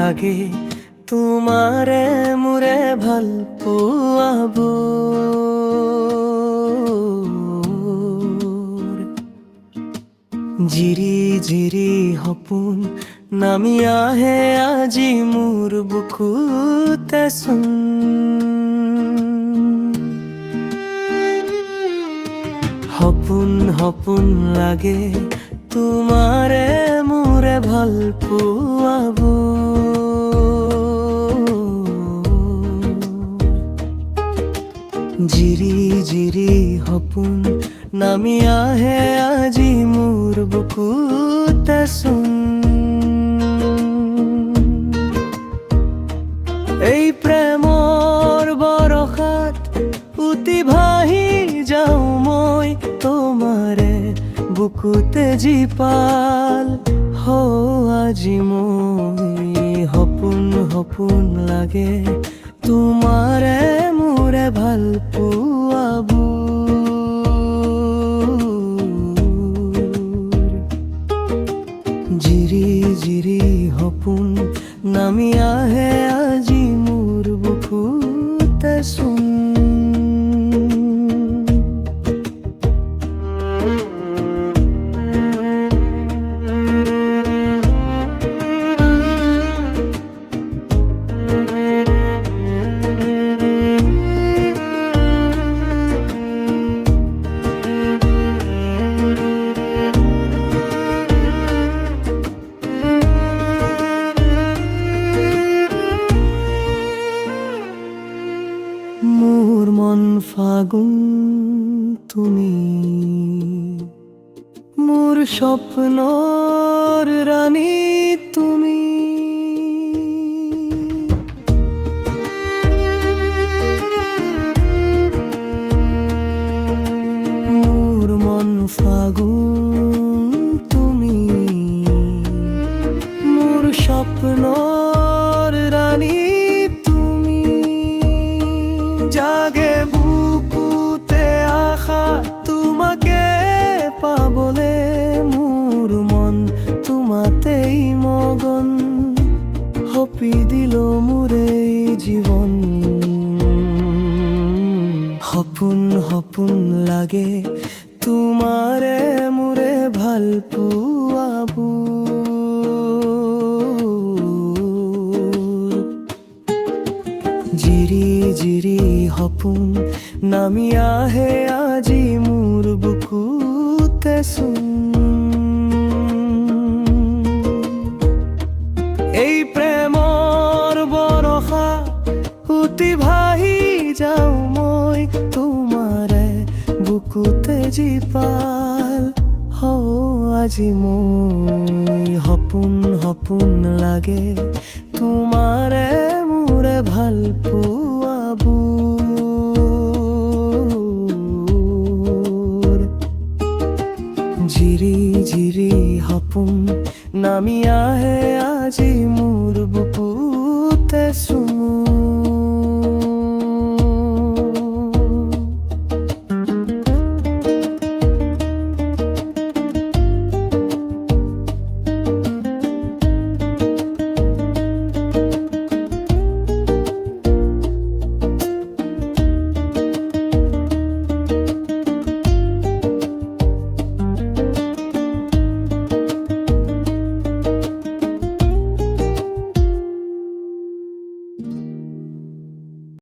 লাগে তোমারে মোরে ভাল পোৱাব জিৰি জিৰি সপোন নামি আহে আজি মোৰ বুকুতে চোন সপোন সপোন লাগে তোমারে মোরে ভাল পোৱাব জিৰি জিৰি সপোন নামি আহে আজি মোৰ বুকুতে চোন এই প্ৰেমৰ বৰষাত উটি ভাহি যাওঁ মই তোমাৰে বুকুতে জীপাল হো আজি মই সপোন সপোন লাগে তোমাৰে মোৰে ভাল পোৱাব জিৰি জিৰি সপোন নামি আহে আজি মোৰ বুকুতে চোন মোৰ মন ফাগুন তুমি মোৰ স্বপ্নৰ ৰাণী তুমি মোৰ মন ফাগুন তুমি মোৰ স্বপ্নৰ ৰাণী জাগে বুকুতে আশা তোমাকে পাবলে মোৰ মন তোমাতেই মগন সপি দিল মোৰে জীৱন সপোন সপোন লাগে তোমাৰে মোৰে ভাল পোৱাব জিৰি জিৰি সপোন নামি আহে আজি মোৰ বুকুতে চোন এই প্ৰেমৰ বৰষা উটি ভাহি যাওঁ মই তোমাৰে বুকুতে জীপাল হো আজি মই সপোন সপোন লাগে তোমাৰে মোৰে ভাল পোৱাব জিৰি জিৰি সপোন নামি আহে